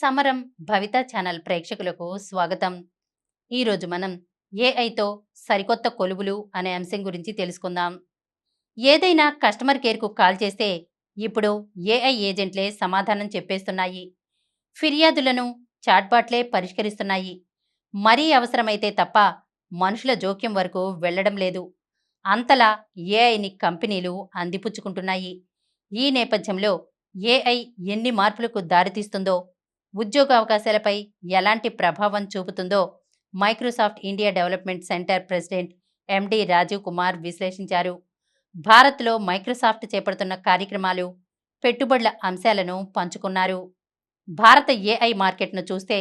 సమరం భవిత ఛానల్ ప్రేక్షకులకు స్వాగతం. ఈరోజు మనం ఏఐతో సరికొత్త కొలువులు అనే అంశం గురించి తెలుసుకుందాం. ఏదైనా కస్టమర్ కేర్కు కాల్ చేస్తే ఇప్పుడు ఏఐ ఏజెంట్లే సమాధానం చెప్పేస్తున్నాయి. ఫిర్యాదులను చాట్బాట్లే పరిష్కరిస్తున్నాయి. మరీ అవసరమైతే తప్ప మనుషుల జోక్యం వరకు వెళ్లడం లేదు. అంతలా ఏఐని కంపెనీలు అందిపుచ్చుకుంటున్నాయి. ఈ నేపథ్యంలో ఏఐ ఎన్ని మార్పులకు దారితీస్తుందో, ఉద్యోగావకాశాలపై ఎలాంటి ప్రభావం చూపుతుందో Microsoft India development centre president MD Rajiv Kumar విశ్లేషించారు. భారత్లో మైక్రోసాఫ్ట్ చేపడుతున్న కార్యక్రమాలు, పెట్టుబడుల అంశాలను పంచుకున్నారు. భారత ఏఐ మార్కెట్ను చూస్తే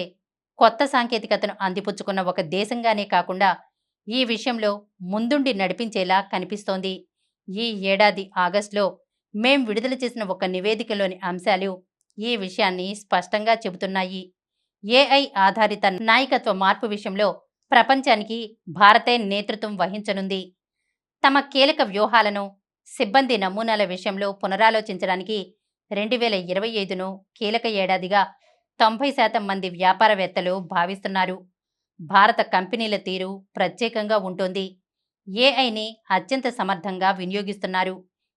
కొత్త సాంకేతికతను అందిపుచ్చుకున్న ఒక దేశంగానే కాకుండా ఈ విషయంలో ముందుండి నడిపించేలా కనిపిస్తోంది. ఈ ఏడాది ఆగస్టులో మేం విడుదల చేసిన ఒక నివేదికలోని అంశాలు ఈ విషయాన్ని స్పష్టంగా చెబుతున్నాయి. ఏఐ ఆధారిత నాయకత్వ మార్పు విషయంలో ప్రపంచానికి భారతే నేతృత్వం వహించనుంది. తమ కీలక వ్యూహాలను, సిబ్బంది నమూనాల విషయంలో పునరాలోచించడానికి 2025ను కీలక ఏడాదిగా 90% మంది వ్యాపారవేత్తలు భావిస్తున్నారు. భారత కంపెనీల తీరు ప్రత్యేకంగా ఉంటుంది. ఏఐని అత్యంత సమర్థంగా వినియోగిస్తున్నారు.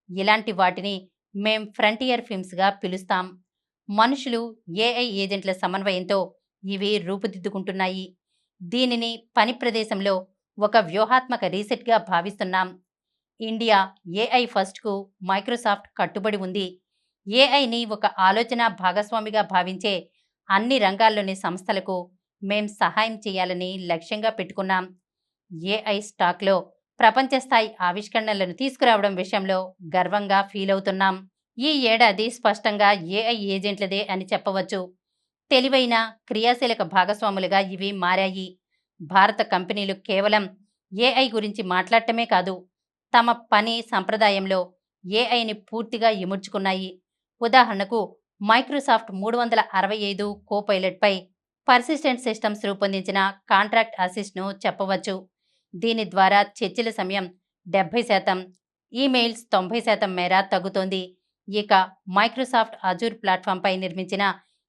ఇలాంటి వాటిని మేం ఫ్రంటియర్ ఫిమ్స్గా పిలుస్తాం. మనుషులు, ఏఐ ఏజెంట్ల సమన్వయంతో ఇవి రూపుదిద్దుకుంటున్నాయి. దీనిని పని ప్రదేశంలో ఒక వ్యూహాత్మక రీసెట్గా భావిస్తున్నాం. ఇండియా ఏఐ ఫస్ట్కు మైక్రోసాఫ్ట్ కట్టుబడి ఉంది. ఏఐని ఒక ఆలోచన భాగస్వామిగా భావించే అన్ని రంగాల్లోని సంస్థలకు మేం సహాయం చేయాలని లక్ష్యంగా పెట్టుకున్నాం. ఏఐ స్టాక్లో ప్రపంచ స్థాయి ఆవిష్కరణలను తీసుకురావడం విషయంలో గర్వంగా ఫీల్ అవుతున్నాం. ఈ ఏడాది స్పష్టంగా ఏఐ ఏజెంట్లదే అని చెప్పవచ్చు. తెలివైన, క్రియాశీలక భాగస్వాములుగా ఇవి మారాయి. భారత కంపెనీలు కేవలం ఏఐ గురించి మాట్లాడటమే కాదు, తమ పని సంప్రదాయంలో ఏఐని పూర్తిగా ఇముడ్చుకున్నాయి. ఉదాహరణకు మైక్రోసాఫ్ట్ 365 కోపైలట్పై పర్సిస్టెంట్ సిస్టమ్స్ రూపొందించిన కాంట్రాక్ట్ అసిస్ట్ను చెప్పవచ్చు. దీని ద్వారా చర్చల సమయం 70%, ఈమెయిల్స్ 90% మేర తగ్గుతోంది. ఇక మైక్రోసాఫ్ట్ అజూర్ ప్లాట్ఫామ్పై నిర్మించిన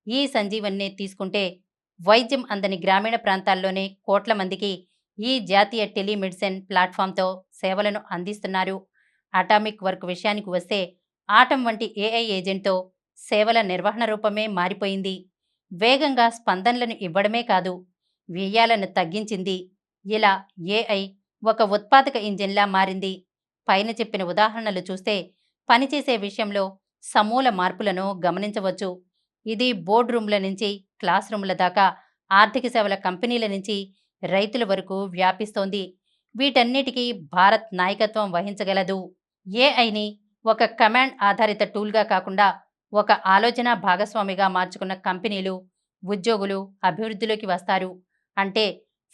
ఈ సంజీవన్ని తీసుకుంటే వైద్యం అందని గ్రామీణ ప్రాంతాల్లోనే కోట్ల మందికి ఈ జాతీయ టెలిమెడిసిన్ ప్లాట్ఫామ్తో సేవలను అందిస్తున్నారు. అటామిక్ వర్క్ విషయానికి వస్తే ఆటం వంటి ఏఐ ఏజెంట్తో సేవల నిర్వహణ రూపమే మారిపోయింది. వేగంగా స్పందనలను ఇవ్వడమే కాదు, వ్యయాలను తగ్గించింది. ఇలా ఏఐ ఒక ఉత్పాదక ఇంజిన్లా మారింది. పైన చెప్పిన ఉదాహరణలు చూస్తే పనిచేసే విషయంలో సమూల మార్పులను గమనించవచ్చు. ఇది బోర్డు రూమ్ల నుంచి క్లాస్ రూమ్ల దాకా, ఆర్థిక సేవల కంపెనీల నుంచి రైతుల వరకు వ్యాపిస్తోంది. వీటన్నిటికీ భారత్ నాయకత్వం వహించగలదు. ఏఐని ఒక కమాండ్ ఆధారిత టూల్గా కాకుండా ఒక ఆలోచన భాగస్వామిగా మార్చుకున్న కంపెనీలు, ఉద్యోగులు అభివృద్ధిలోకి వస్తారు. అంటే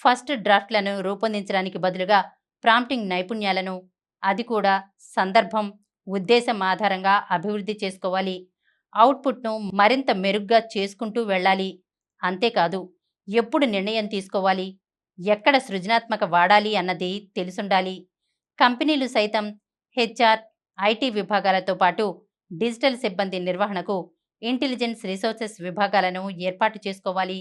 ఫస్ట్ డ్రాఫ్ట్లను రూపొందించడానికి బదులుగా ప్రాంప్టింగ్ నైపుణ్యాలను, అది కూడా సందర్భం, ఉద్దేశం ఆధారంగా అభివృద్ధి చేసుకోవాలి. అవుట్పుట్ను మరింత మెరుగ్గా చేసుకుంటూ వెళ్ళాలి. అంతేకాదు, ఎప్పుడు నిర్ణయం తీసుకోవాలి, ఎక్కడ సృజనాత్మక వాడాలి అన్నది తెలుసుండాలి. కంపెనీలు సైతం హెచ్ఆర్, ఐటీ విభాగాలతో పాటు డిజిటల్ సిబ్బంది నిర్వహణకు ఇంటెలిజెన్స్ రిసోర్సెస్ విభాగాలను ఏర్పాటు చేసుకోవాలి.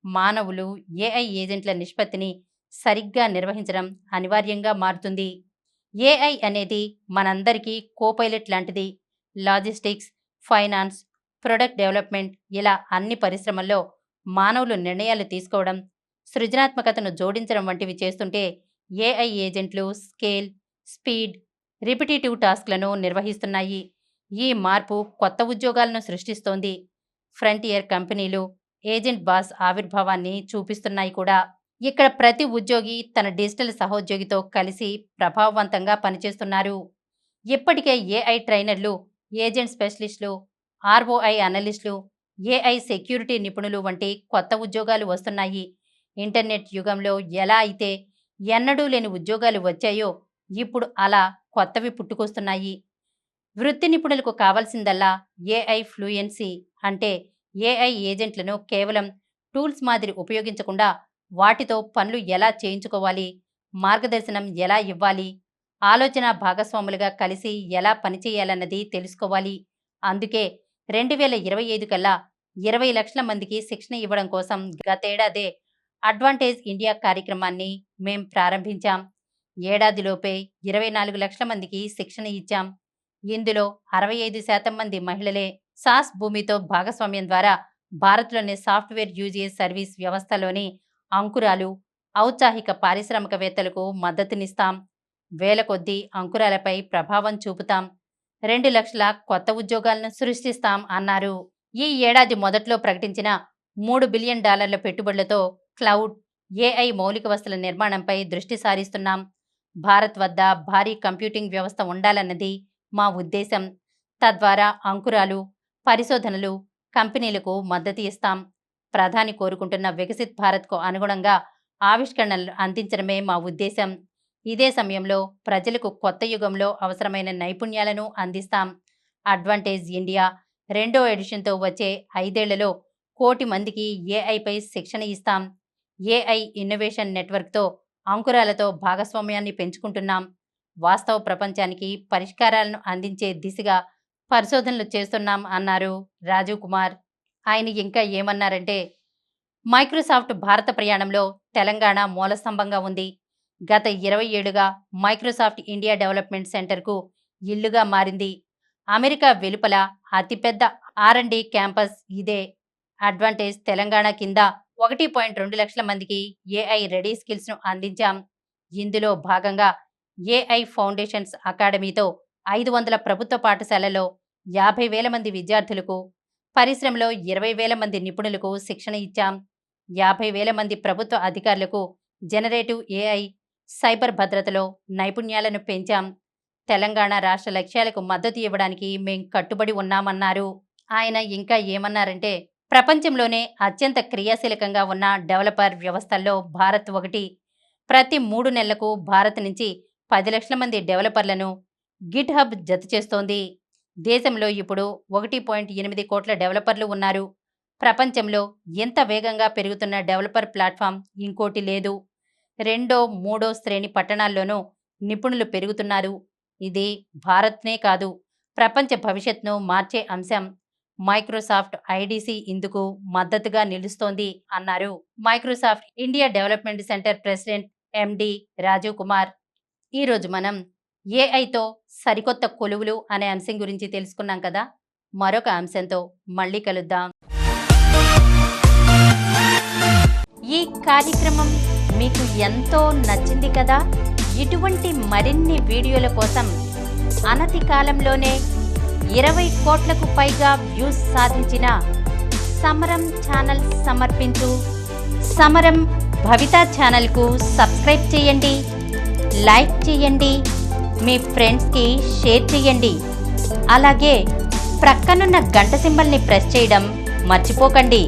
మానవులు, ఏఐ ఏజెంట్ల నిష్పత్తిని సరిగ్గా నిర్వహించడం అనివార్యంగా మారుతుంది. ఏఐ అనేది మనందరికీ కోపైలట్ లాంటిది. లాజిస్టిక్స్, ఫైనాన్స్, ప్రొడక్ట్ డెవలప్మెంట్ ఇలా అన్ని పరిశ్రమల్లో మానవులు నిర్ణయాలు తీసుకోవడం, సృజనాత్మకతను జోడించడం వంటివి చేస్తుంటే ఏఐ ఏజెంట్లు స్కేల్, స్పీడ్, రిపిటేటివ్ టాస్క్లను నిర్వహిస్తున్నాయి. ఈ మార్పు కొత్త ఉద్యోగాలను సృష్టిస్తోంది. ఫ్రంటియర్ కంపెనీలు ఏజెంట్ బాస్ ఆవిర్భావాన్ని చూపిస్తున్నాయి కూడా. ఇక్కడ ప్రతి ఉద్యోగి తన డిజిటల్ సహోద్యోగితో కలిసి ప్రభావవంతంగా పనిచేస్తున్నారు. ఇప్పటికే ఏఐ ట్రైనర్లు, ఏజెంట్ స్పెషలిస్టులు, ఆర్ఓఐ అనలిస్టులు, ఏఐ సెక్యూరిటీ నిపుణులు వంటి కొత్త ఉద్యోగాలు వస్తున్నాయి. ఇంటర్నెట్ యుగంలో ఎలా అయితే ఎన్నడూ లేని ఉద్యోగాలు వచ్చాయో ఇప్పుడు అలా కొత్తవి పుట్టుకొస్తున్నాయి. వృత్తి నిపుణులకు కావాల్సిందల్లా ఏఐ ఫ్లూయెన్సీ. అంటే ఏఐ ఏజెంట్లను కేవలం టూల్స్ మాదిరి ఉపయోగించకుండా వాటితో పనులు ఎలా చేయించుకోవాలి, మార్గదర్శనం ఎలా ఇవ్వాలి, ఆలోచన భాగస్వాములుగా కలిసి ఎలా పనిచేయాలన్నది తెలుసుకోవాలి. అందుకే 2025 కల్లా 20 లక్షల మందికి శిక్షణ ఇవ్వడం కోసం గతేడాదే అడ్వాంటేజ్ ఇండియా కార్యక్రమాన్ని మేం ప్రారంభించాం. ఏడాదిలోపే 24 లక్షల మందికి శిక్షణ ఇచ్చాం. ఇందులో 65% మంది మహిళలే. సాస్ భూమితో భాగస్వామ్యం ద్వారా భారత్లోని సాఫ్ట్వేర్ యూజీఎస్ సర్వీస్ వ్యవస్థలోని అంకురాలు, ఔత్సాహిక పారిశ్రామికవేత్తలకు మద్దతునిస్తాం. వేల కొద్దీ అంకురాలపై ప్రభావం చూపుతాం. 2 లక్షల కొత్త ఉద్యోగాలను సృష్టిస్తాం అన్నారు. ఈ ఏడాది మొదట్లో ప్రకటించిన $3 బిలియన్ పెట్టుబడులతో క్లౌడ్, ఏఐ మౌలిక వసతుల నిర్మాణంపై దృష్టి సారిస్తున్నాం. భారత్ వద్ద భారీ కంప్యూటింగ్ వ్యవస్థ ఉండాలన్నది మా ఉద్దేశం. తద్వారా అంకురాలు, పరిశోధనలు, కంపెనీలకు మద్దతు ఇస్తాం. ప్రధాని కోరుకుంటున్న వికసిత్ భారత్కు అనుగుణంగా ఆవిష్కరణలు అందించడమే మా ఉద్దేశం. ఇదే సమయంలో ప్రజలకు కొత్త యుగంలో అవసరమైన నైపుణ్యాలను అందిస్తాం. అడ్వాంటేజ్ ఇండియా 2వ ఎడిషన్తో వచ్చే 5 ఏళ్లలో 1 కోటి మందికి ఏఐపై శిక్షణ ఇస్తాం. ఏఐ ఇన్నోవేషన్ నెట్వర్క్తో అంకురాలతో భాగస్వామ్యాన్ని పెంచుకుంటున్నాం. వాస్తవ ప్రపంచానికి పరిష్కారాలను అందించే దిశగా పరిశోధనలు చేస్తున్నాం అన్నారు రాజీవ్ కుమార్. ఆయన ఇంకా ఏమన్నారంటే, మైక్రోసాఫ్ట్ భారత ప్రయాణంలో తెలంగాణ మూలస్తంభంగా ఉంది. గత 20 ఏళ్లుగా మైక్రోసాఫ్ట్ ఇండియా డెవలప్మెంట్ సెంటర్కు ఇల్లుగా మారింది. అమెరికా వెలుపల అతిపెద్ద R&D క్యాంపస్ ఇదే. అడ్వాంటేజ్ తెలంగాణ కింద 1.2 లక్షల మందికి ఏఐ రెడీ స్కిల్స్ను అందించాం. ఇందులో భాగంగా ఏఐ ఫౌండేషన్స్ అకాడమీతో 500 ప్రభుత్వ పాఠశాలల్లో 50,000 మంది విద్యార్థులకు, పరిశ్రమలో 20,000 మంది నిపుణులకు శిక్షణ ఇచ్చాం. 50,000 మంది ప్రభుత్వ అధికారులకు జనరేటివ్ ఏఐ, సైబర్ భద్రతలో నైపుణ్యాలను పెంచాం. తెలంగాణ రాష్ట్ర లక్ష్యాలకు మద్దతు ఇవ్వడానికి మేం కట్టుబడి ఉన్నామన్నారు. ఆయన ఇంకా ఏమన్నారంటే, ప్రపంచంలోనే అత్యంత క్రియాశీలకంగా ఉన్న డెవలపర్ వ్యవస్థల్లో భారత్ ఒకటి. ప్రతి 3 నెలలకు భారత్ నుంచి 10 లక్షల మంది డెవలపర్లను గిట్ హబ్ జత చేస్తోంది. దేశంలో ఇప్పుడు 1.8 కోట్ల డెవలపర్లు ఉన్నారు. ప్రపంచంలో ఎంత వేగంగా పెరుగుతున్న డెవలపర్ ప్లాట్ఫామ్ ఇంకోటి లేదు. 2వ, 3వ శ్రేణి పట్టణాల్లోనూ నిపుణులు పెరుగుతున్నారు. ఇది భారత్నే కాదు, ప్రపంచ భవిష్యత్తును మార్చే అంశం. మైక్రోసాఫ్ట్ ఐడీసీ ఇందుకు మద్దతుగా నిలుస్తోంది అన్నారు Microsoft India development centre president MD Rajiv Kumar. ఈరోజు మనం ఏఐతో సరికొత్త కొలువులు అనే అంశం గురించి తెలుసుకున్నాం కదా. మరొక అంశంతో మళ్ళీ కలుద్దాం. ఈ కార్యక్రమం మీకు ఎంతో నచ్చింది కదా. ఇటువంటి మరిన్ని వీడియోల కోసం అనతి కాలంలోనే 20 కోట్లకు పైగా వ్యూస్ సాధించిన సమరం ఛానల్ సమర్పించు సమరం భవిత ఛానల్కు సబ్స్క్రైబ్ చేయండి, లైక్ చేయండి, మీ ఫ్రెండ్స్కి షేర్ చేయండి. అలాగే ప్రక్కనున్న గంట సింబల్ని ప్రెస్ చేయడం మర్చిపోకండి.